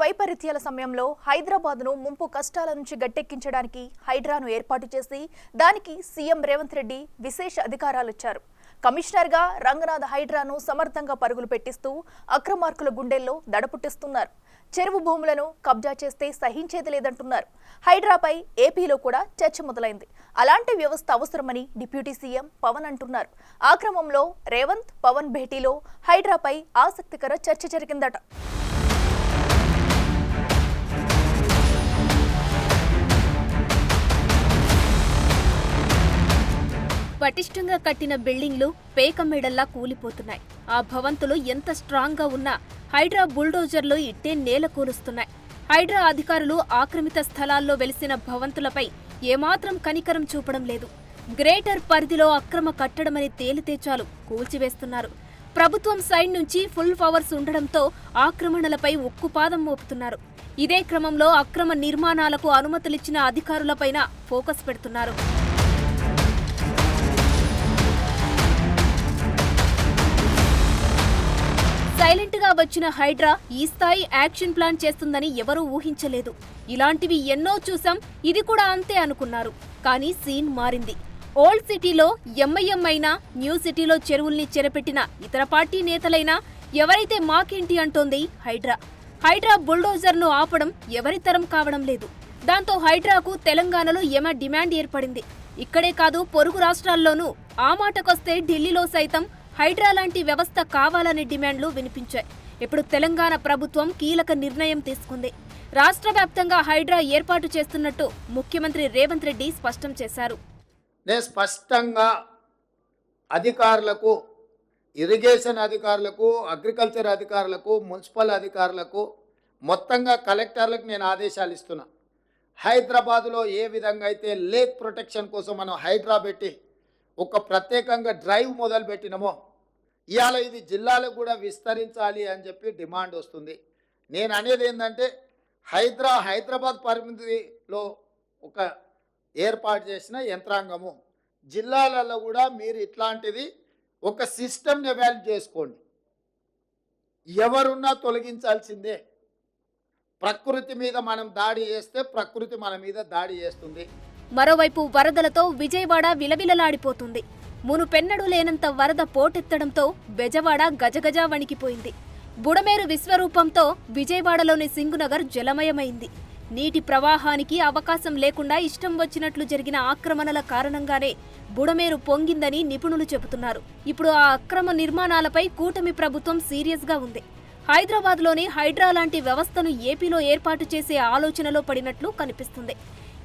వైపరీత్యాల సమయంలో హైదరాబాద్ను ముంపు కష్టాల నుంచి గట్టెక్కించడానికి హైడ్రాను ఏర్పాటు చేసి దానికి సీఎం రేవంత్ రెడ్డి విశేష అధికారాలు ఇచ్చారు. కమిషనర్గా రంగనాథ్ హైడ్రాను సమర్థంగా పరుగులు పెట్టిస్తూ అక్రమార్కుల గుండెల్లో దడపుట్టిస్తున్నారు. చెరువు భూములను కబ్జా చేస్తే సహించేది లేదంటున్నారు. హైడ్రాపై ఏపీలో కూడా చర్చ మొదలైంది. అలాంటి వ్యవస్థ అవసరమని డిప్యూటీ సీఎం పవన్ అంటున్నారు. ఆ క్రమంలో రేవంత్ పవన్ భేటీలో హైడ్రాపై ఆసక్తికర చర్చ జరిగిందట. పటిష్టంగా కట్టిన బిల్డింగ్లు పేకమేడల్లా కూలిపోతున్నాయి. ఆ భవంతులు ఎంత స్ట్రాంగ్గా ఉన్నా హైడ్రా బుల్డోజర్లు ఇట్టే నేల కూలుస్తున్నాయి. హైడ్రా అధికారులు ఆక్రమిత స్థలాల్లో వెలిసిన భవంతులపై ఏమాత్రం కనికరం చూపడం లేదు. గ్రేటర్ పరిధిలో అక్రమ కట్టడమని తేలితే చాలు కూల్చివేస్తున్నారు. ప్రభుత్వం సైడ్ నుంచి ఫుల్ పవర్స్ ఉండడంతో ఆక్రమణలపై ఉక్కుపాదం మోపుతున్నారు. ఇదే క్రమంలో అక్రమ నిర్మాణాలకు అనుమతులిచ్చిన అధికారులపైన ఫోకస్ పెడుతున్నారు. సైలెంట్ గా వచ్చిన హైడ్రా ఈ స్థాయి యాక్షన్ ప్లాన్ చేస్తుందని ఎవరూ ఊహించలేదు. ఇలాంటివి ఎన్నో చూసాం, ఇది కూడా అంతే అనుకున్నారు. కానీ సీన్ మారింది. ఓల్డ్ సిటీలో ఎంఐఎం అయినా, న్యూ సిటీలో చెరువుల్ని చెరపెట్టిన ఇతర పార్టీ నేతలైనా ఎవరైతే మాకేంటి అంటోంది హైడ్రా. హైడ్రా బుల్డోజర్ను ఆపడం ఎవరితరం కావడం లేదు. దాంతో హైడ్రాకు తెలంగాణలో యమ డిమాండ్ ఏర్పడింది. ఇక్కడే కాదు, పొరుగు రాష్ట్రాల్లోనూ ఆ మాటకొస్తే ఢిల్లీలో సైతం హైడ్రా లాంటి వ్యవస్థ కావాలనే డిమాండ్లు వినిపించాయి. ఇప్పుడు తెలంగాణ ప్రభుత్వం కీలక నిర్ణయం తీసుకుంది. రాష్ట్ర వ్యాప్తంగా హైడ్రా ఏర్పాటు చేస్తున్నట్టు ముఖ్యమంత్రి రేవంత్ రెడ్డి స్పష్టం చేశారు. నేను స్పష్టంగా అధికారులకు, ఇరిగేషన్ అధికారులకు, అగ్రికల్చర్ అధికారులకు, మున్సిపల్ అధికారులకు, మొత్తంగా కలెక్టర్లకు నేను ఆదేశాలు ఇస్తున్నా. హైదరాబాదులో ఏ విధంగా అయితే లేక్ ప్రొటెక్షన్ కోసం మనం హైడ్రా పెట్టి ఒక ప్రత్యేకంగా డ్రైవ్ మొదలు పెట్టినామో, ఇవాళ ఇది జిల్లాలకు కూడా విస్తరించాలి అని చెప్పి డిమాండ్ వస్తుంది. నేను అనేది ఏంటంటే హైదరాబాద్ పరిమితిలో ఒక ఏర్పాటు చేసిన యంత్రాంగము, జిల్లాలలో కూడా మీరు ఇట్లాంటిది ఒక సిస్టమ్ని ఎవాల్వ్ చేసుకోండి. ఎవరున్నా తొలగించాల్సిందే. ప్రకృతి మీద మనం దాడి చేస్తే ప్రకృతి మన మీద దాడి చేస్తుంది. మరోవైపు వరదలతో విజయవాడ విలవిలలాడిపోతుంది. మునుపెన్నడూ లేనంత వరద పోటెత్తడంతో బెజవాడ గజగజ వణికిపోయింది. బుడమేరు విశ్వరూపంతో విజయవాడలోని సింగునగర్ జలమయమైంది. నీటి ప్రవాహానికి అవకాశం లేకుండా ఇష్టం వచ్చినట్లు జరిగిన ఆక్రమణల కారణంగానే బుడమేరు పొంగిందని నిపుణులు చెబుతున్నారు. ఇప్పుడు ఆ అక్రమ నిర్మాణాలపై కూటమి ప్రభుత్వం సీరియస్గా ఉంది. హైదరాబాద్లోని హైడ్రా లాంటి వ్యవస్థను ఏపీలో ఏర్పాటు చేసే ఆలోచనలో పడినట్లు కనిపిస్తుంది.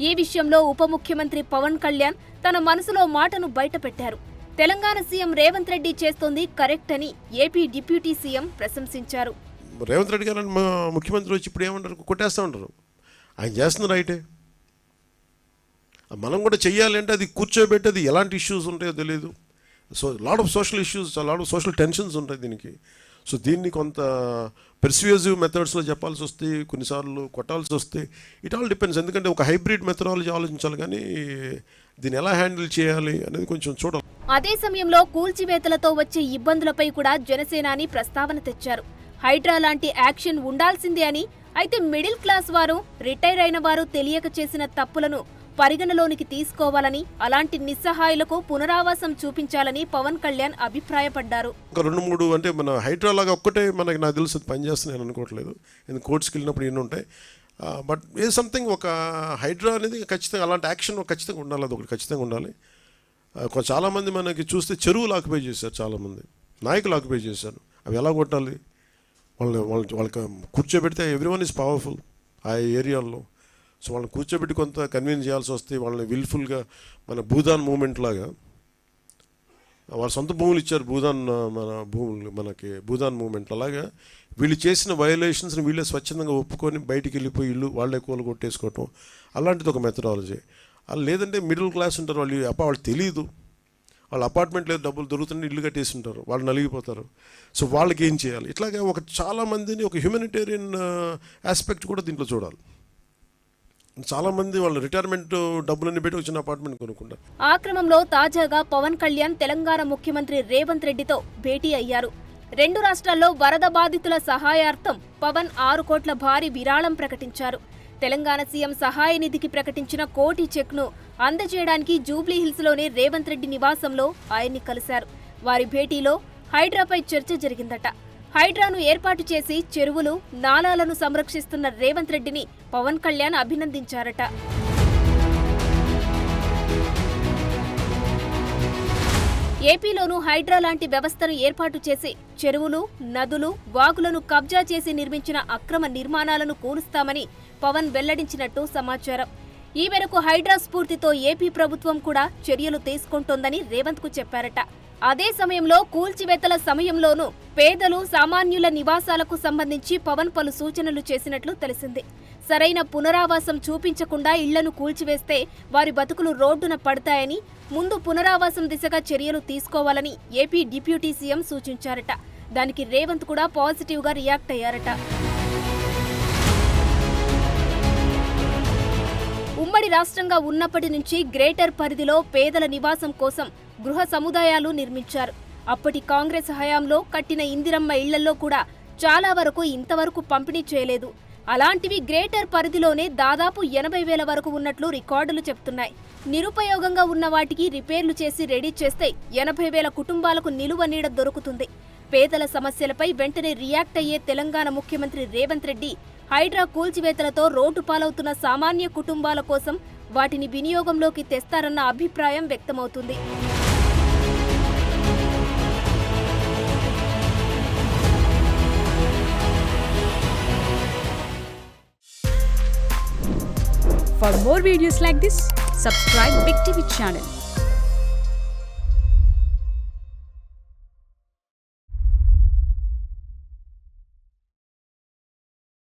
ఈ విషయంలో ఉప ముఖ్యమంత్రి పవన్ కళ్యాణ్ తన మనసులో మాటను బయటపెట్టారు. తెలంగాణ సీఎం రేవంత్ రెడ్డి చేస్తోంది కరెక్ట్ అని ఏపీ డిప్యూటీ సీఎం ప్రశంసించారు. రేవంత్ రెడ్డి గారు ముఖ్యమంత్రి వచ్చి ఇప్పుడు ఏమంటారు, కొట్టేస్తూ ఉంటారు. ఆయన చేస్తున్న రైటే, మనం కూడా చెయ్యాలి అంటే అది కూర్చోబెట్టి అది ఎలాంటి ఇష్యూస్ ఉంటాయో తెలియదు. So lot of social issues, lot of social tensions ఉంటాయి దీనికి. సో దీన్ని కొంత పెర్స్యూజివ్ మెథడ్స్లో చెప్పాల్సి వస్తే, కొన్నిసార్లు కొట్టాల్సి వస్తే, ఇట్ ఆల్ డిపెండ్స్. ఎందుకంటే ఒక హైబ్రిడ్ మెథడాలజీ ఆలోచించాలి, కానీ దీన్ని ఎలా హ్యాండిల్ చేయాలి అనేది కొంచెం చూడాలి. అదే సమయంలో కూల్చివేతలతో వచ్చే ఇబ్బందులపై కూడా జనసేనాని ప్రస్తావన తెచ్చారు. హైడ్రా లాంటి యాక్షన్ ఉండాల్సిందే అని, అయితే మిడిల్ క్లాస్ వారు, రిటైర్ అయిన వారు తెలియక చేసిన తప్పులను పరిగణలోనికి తీసుకోవాలని, అలాంటి నిస్సహాయులకు పునరావాసం చూపించాలని పవన్ కళ్యాణ్ అభిప్రాయపడ్డారు. ఒక 2-3 అంటే మన హైడ్రా లాగా ఒక్కటే మనకి నాకు తెలుసు పనిచేస్తుంది అని అనుకోవట్లేదు. ఎందుకు కోర్ట్స్కి వెళ్ళినప్పుడు ఎన్ని ఉంటాయి. బట్ ఏ సంథింగ్ ఒక హైడ్రా అనేది ఖచ్చితంగా అలాంటి యాక్షన్ ఖచ్చితంగా ఉండాలి. అది ఒకటి ఖచ్చితంగా ఉండాలి. చాలామంది మనకి చూస్తే చెరువులు ఆక్యుపై చేశారు, చాలామంది నాయకులు ఆక్యుపై చేశారు. అవి ఎలా కొట్టాలి? వాళ్ళకి కూర్చోబెడితే ఎవ్రీవన్ ఈజ్ పవర్ఫుల్ ఆ ఏరియాల్లో. సో వాళ్ళని కూర్చోబెట్టి కొంత కన్విన్స్ చేయాల్సి వస్తే, వాళ్ళని విల్ఫుల్గా మన భూదాన్ మూమెంట్ లాగా వాళ్ళ సొంత భూములు ఇచ్చారు. మన భూములు మనకి భూదాన్ మూమెంట్ అలాగా వీళ్ళు చేసిన వయలేషన్స్ని వీళ్ళే స్వచ్ఛందంగా ఒప్పుకొని బయటికి వెళ్ళిపోయి ఇల్లు వాళ్ళే కూల కొట్టేసుకోవటం, అలాంటిది ఒక మెథడాలజీ. లేదంటే మిడిల్ క్లాస్ ఉంటారు, వాళ్ళు తెలియదు, వాళ్ళ అపార్ట్మెంట్ లేదు, డబ్బులు దొరుకుతుంటే ఇల్లు కట్టేసి ఉంటారు, వాళ్ళు నలిగిపోతారు. సో వాళ్ళకి ఏం చేయాలి? ఇట్లాగే ఒక చాలామందిని ఒక హ్యూమనిటేరియన్ ఆస్పెక్ట్ కూడా దీంట్లో చూడాలి. చాలామంది వాళ్ళ రిటైర్మెంట్ డబ్బులన్నీ పెట్టి వచ్చిన అపార్ట్మెంట్ కొనుక్కుంటారు. ఆ క్రమంలో తాజాగా పవన్ కళ్యాణ్ తెలంగాణ ముఖ్యమంత్రి రేవంత్ రెడ్డితో భేటీ అయ్యారు. రెండు రాష్ట్రాల్లో వరద బాధితుల సహాయార్థం పవన్ 6 కోట్ల భారీ విరాళం ప్రకటించారు. తెలంగాణ సీఎం సహాయ నిధికి ప్రకటించిన 1 కోటి చెక్ను అందజేయడానికి జూబ్లీహిల్స్లోని రేవంత్ రెడ్డి నివాసంలో ఆయన్ని కలిశారు. వారి భేటీలో హైడ్రాపై చర్చ జరిగిందట. హైడ్రాను ఏర్పాటు చేసి చెరువులు, నాలాలను సంరక్షిస్తున్న రేవంత్ రెడ్డిని పవన్ కళ్యాణ్ అభినందించారట. ఏపీలోనూ హైడ్రా లాంటి వ్యవస్థను ఏర్పాటు చేసి చెరువులు, నదులు, వాగులను కబ్జా చేసి నిర్మించిన అక్రమ నిర్మాణాలను కూలుస్తామని పవన్ వెల్లడించినట్టు సమాచారం. ఈ మేరకు హైడ్రా స్ఫూర్తితో ఏపీ ప్రభుత్వం కూడా చర్యలు తీసుకుంటోందని రేవంత్కు చెప్పారట. అదే సమయంలో కూల్చివేతల సమయంలోనూ పేదలు, సామాన్యుల నివాసాలకు సంబంధించి పవన్ పలు సూచనలు చేసినట్లు తెలిసింది. సరైన పునరావాసం చూపించకుండా ఇళ్లను కూల్చివేస్తే వారి బతుకులు రోడ్డున పడతాయని, ముందు పునరావాసం దిశగా చర్యలు తీసుకోవాలని ఏపీ డిప్యూటీ సీఎం సూచించారట. దానికి రేవంత్ కూడా పాజిటివ్గా రియాక్ట్ అయ్యారట. ఉమ్మడి రాష్ట్రంగా ఉన్నప్పటి నుంచి గ్రేటర్ పరిధిలో పేదల నివాసం కోసం గృహ సముదాయాలు నిర్మించారు. అప్పటి కాంగ్రెస్ హయాంలో కట్టిన ఇందిరమ్మ ఇళ్లలో కూడా చాలా వరకు ఇంతవరకు పంపిణీ చేయలేదు. అలాంటివి గ్రేటర్ పరిధిలోనే దాదాపు 80,000 వరకు ఉన్నట్లు రికార్డులు చెప్తున్నాయి. నిరుపయోగంగా ఉన్న వాటికి రిపేర్లు చేసి రెడీ చేస్తే 80,000 కుటుంబాలకు నిలువ నీడ దొరుకుతుంది. పేదల సమస్యలపై వెంటనే రియాక్ట్ అయ్యే తెలంగాణ ముఖ్యమంత్రి రేవంత్ రెడ్డి హైడ్రా కూల్చివేతలతో రోడ్డు పాలవుతున్న సామాన్య కుటుంబాల కోసం వాటిని వినియోగంలోకి తెస్తారన్న అభిప్రాయం వ్యక్తమవుతుంది. For more videos like this, subscribe Big TV channel.